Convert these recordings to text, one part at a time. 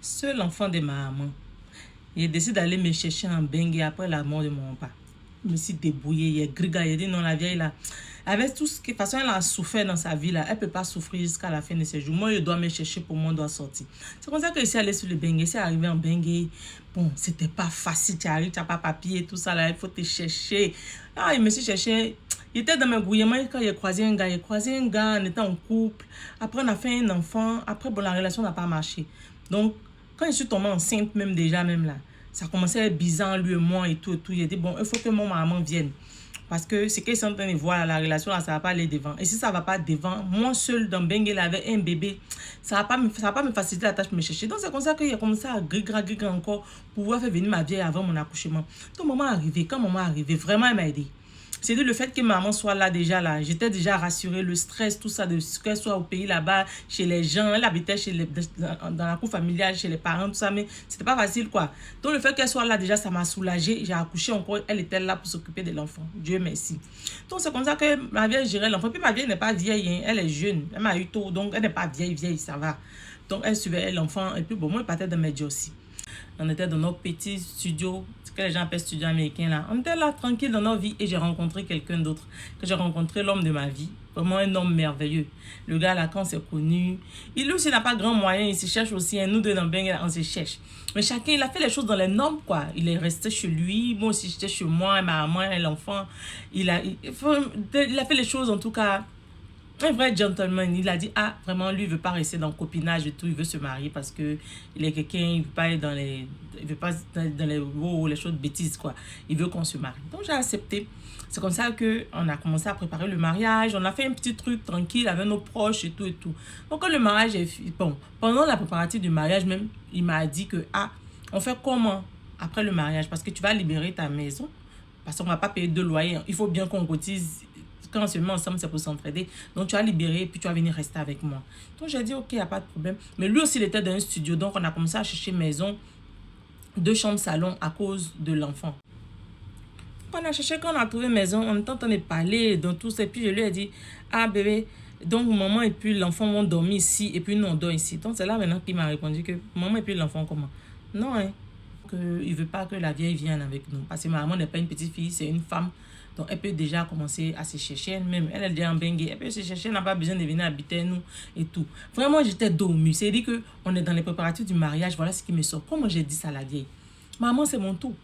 Seul enfant de ma maman. Il décide d'aller me chercher en Bengue après la mort de mon papa. Je me suis débrouillée, il est griga, il a dit non, la vieille là, avec tout ce que, de toute façon, elle a souffert dans sa vie là, elle ne peut pas souffrir jusqu'à la fin de ses jours. Moi, je dois me chercher pour moi, je dois sortir. C'est comme ça que je suis allée sur le Bengue, je suis arrivée en Bengue. Bon, c'était pas facile, tu arrives, tu n'as pas papier, tout ça là, il faut te chercher. Ah, il me suis cherché. Il était dans mes gouillements quand il a croisé un gars, on était en couple. Après, on a fait un enfant. Après, bon, la relation n'a pas marché. Donc, quand je suis tombée enceinte, même déjà, même là, ça commençait à être bizarre, lui et moi et tout. Il a dit, bon, il faut que mon maman vienne. Parce que ce qu'ils sont en train de voir, la relation, là, ça ne va pas aller devant. Et si ça ne va pas devant, moi seul dans Bengue, avec un bébé, ça ne va pas me faciliter la tâche de me chercher. Donc, c'est comme ça qu'il a commencé à grigrer encore pour pouvoir faire venir ma vieille avant mon accouchement. Donc, maman est arrivée. Quand maman est arrivée, vraiment, elle m'a aidé. C'est le fait que maman soit là déjà là. J'étais déjà rassurée, le stress, tout ça, de qu'elle soit au pays là-bas, chez les gens. Elle habitait dans la cour familiale, chez les parents, tout ça, mais c'était pas facile quoi. Donc le fait qu'elle soit là déjà, ça m'a soulagée. J'ai accouché encore, elle était là pour s'occuper de l'enfant. Dieu merci. Donc c'est comme ça que ma vieille gérait l'enfant. Puis ma vieille n'est pas vieille, hein. Elle est jeune. Elle m'a eu tôt, donc elle n'est pas vieille, ça va. Donc elle suivait l'enfant. Et puis bon, moi je partais de mes aussi. On était dans notre petit studio, ce que les gens appellent studio américain là. On était là tranquille dans notre vie et j'ai rencontré quelqu'un d'autre. Que j'ai rencontré l'homme de ma vie. Vraiment un homme merveilleux. Le gars là, quand on s'est connu, il aussi n'a pas grand moyen, il se cherche aussi. Hein. Nous deux dans Bengue, on se cherche. Mais chacun, il a fait les choses dans les normes quoi. Il est resté chez lui, moi aussi j'étais chez moi, ma maman et l'enfant. Il a fait les choses en tout cas. Un vrai gentleman, il a dit, ah, vraiment, lui, il veut pas rester dans le copinage et tout, il veut se marier parce que il est quelqu'un, il veut pas être dans les, il veut pas dans les choses de bêtises, quoi. Il veut qu'on se marie. Donc, j'ai accepté. C'est comme ça que on a commencé à préparer le mariage. On a fait un petit truc tranquille avec nos proches et tout et tout. Donc, quand le mariage est bon, pendant la préparation du mariage même, il m'a dit que, ah, on fait comment après le mariage? Parce que tu vas libérer ta maison. Parce qu'on ne va pas payer de loyer. Il faut bien qu'on cotise. Quand on se met ensemble, c'est pour s'entraider. Donc, tu vas libérer et puis tu vas venir rester avec moi. Donc, j'ai dit, ok, il n'y a pas de problème. Mais lui aussi, il était dans un studio. Donc, on a commencé à chercher maison, 2 chambres salon à cause de l'enfant. Quand on a cherché, quand on a trouvé maison, on était en train de parler dans tout ça. Et puis, je lui ai dit, ah bébé, donc maman et puis l'enfant vont dormir ici. Et puis, nous, on dort ici. Donc, c'est là maintenant qu'il m'a répondu que maman et puis l'enfant, comment? Non, hein. Il ne veut pas que la vieille vienne avec nous. Parce que ma maman n'est pas une petite fille, c'est une femme. Donc, elle peut déjà commencer à se chercher elle-même. Elle est déjà en Bengue. Elle peut se chercher, elle n'a pas besoin de venir habiter nous et tout. Vraiment, j'étais dormue. C'est-à-dire qu'on est dans les préparatifs du mariage. Voilà ce qui me sort. Comment j'ai dit ça à la vieille? Maman, c'est mon tour.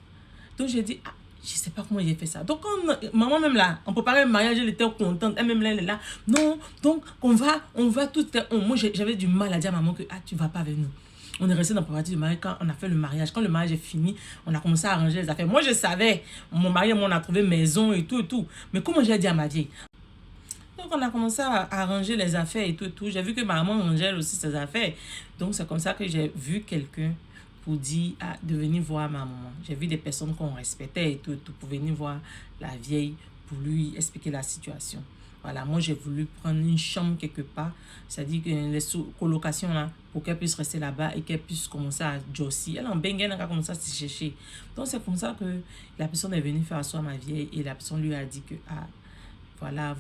Donc, j'ai dit, ah, je ne sais pas comment j'ai fait ça. Donc, quand maman même là, on préparait le mariage, elle était contente. Elle-même là, elle est là. Non, donc, on va tout. Moi, j'avais du mal à dire à maman que, ah, tu ne vas pas avec nous. On est resté dans le préparatif du mariage quand on a fait le mariage. Quand le mariage est fini, on a commencé à arranger les affaires. Moi, je savais, mon mari et moi, on a trouvé maison et tout et tout. Mais comment j'ai dit à ma vieille? Donc, on a commencé à arranger les affaires et tout et tout. J'ai vu que ma maman rangeait aussi ses affaires. Donc, c'est comme ça que j'ai vu quelqu'un pour dire de venir voir ma maman. J'ai vu des personnes qu'on respectait et tout pour venir voir la vieille pour lui expliquer la situation. Voilà, moi j'ai voulu prendre une chambre quelque part, c'est-à-dire que les colocations là, pour qu'elle puisse rester là-bas et qu'elle puisse commencer à josser. Elle en Bengue, elle a commencé à se chercher. Donc c'est comme ça que la personne est venue faire asseoir ma vieille et la personne lui a dit que voilà,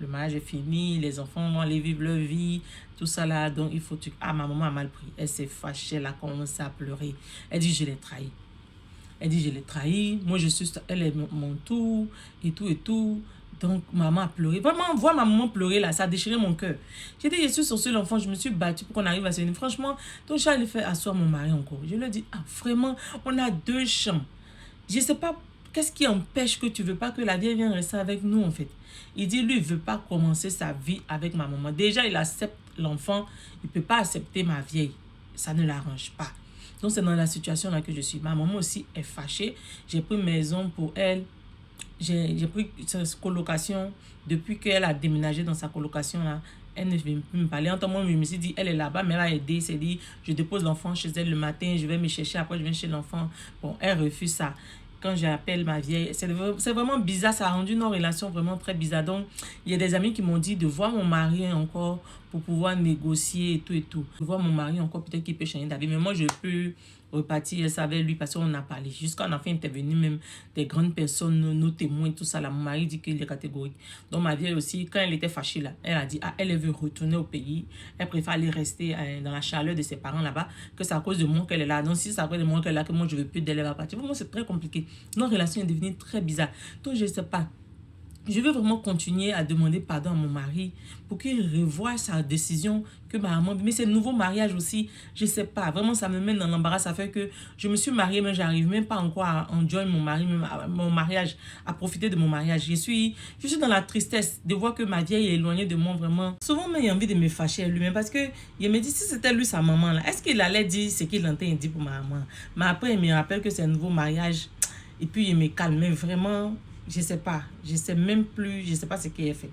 le mariage est fini, les enfants vont aller vivre leur vie, tout ça là, donc il faut... ma maman a mal pris, elle s'est fâchée, elle a commencé à pleurer. Elle dit, je l'ai trahi. Elle dit, je l'ai trahi, moi je suis... Elle est mon tour, et tout et tout. Donc, maman a pleuré. Vraiment, voir ma maman pleurer, là, ça a déchiré mon cœur. J'ai dit, je suis sortie l'enfant, je me suis battue pour qu'on arrive à se venir. Franchement, donc, j'ai allé faire asseoir mon mari encore. Je lui ai dit, vraiment, on a 2 chambres. Je ne sais pas, qu'est-ce qui empêche que tu ne veux pas que la vieille vienne rester avec nous, en fait. Il dit, lui, il ne veut pas commencer sa vie avec ma maman. Déjà, il accepte l'enfant, il ne peut pas accepter ma vieille. Ça ne l'arrange pas. Donc, c'est dans la situation là que je suis. Ma maman aussi est fâchée. J'ai pris une maison pour elle. J'ai pris sa colocation depuis qu'elle a déménagé dans sa colocation là. Elle ne vient plus me parler. En tant que moi, je me suis dit, elle est là-bas, mais elle a aidé. C'est dit, je dépose l'enfant chez elle le matin, je vais me chercher, après je viens chez l'enfant. Bon, elle refuse ça. Quand j'appelle ma vieille, c'est vraiment bizarre. Ça a rendu nos relations vraiment très bizarres. Donc, il y a des amis qui m'ont dit de voir mon mari encore pour pouvoir négocier et tout et tout. Je vois mon mari encore, peut-être qu'il peut changer d'avis, mais moi, je peux repartir ça avec lui parce qu'on a parlé. Jusqu'à on a fait intervenir même des grandes personnes, nos témoins, tout ça. Là, mon mari dit qu'il est catégorique. Donc, ma vieille aussi, quand elle était fâchée là, elle a dit, ah, elle veut retourner au pays. Elle préfère aller rester dans la chaleur de ses parents là-bas, que c'est à cause de moi qu'elle est là. Donc, si c'est à cause de moi qu'elle est là, que moi, je veux plus d'elle, elle va partir. Pour moi, c'est très compliqué. Notre relation est devenue très bizarre. Donc, je ne sais pas. Je veux vraiment continuer à demander pardon à mon mari pour qu'il revoie sa décision que ma maman... Mais c'est nouveau mariage aussi, je ne sais pas. Vraiment, ça me met dans l'embarras. Ça fait que je me suis mariée, mais j'arrive même pas encore à enjoy mon mari, même mon mariage, à profiter de mon mariage. Je suis dans la tristesse de voir que ma vieille est éloignée de moi vraiment. Souvent, mais il a envie de me fâcher à lui-même parce que il me dit, si c'était lui, sa maman, là, est-ce qu'il allait dire ce qu'il entend dit pour ma maman? Mais après, il me rappelle que c'est un nouveau mariage et puis il me calme. Mais vraiment... je sais pas, je sais même plus, je sais pas ce qu'il a fait.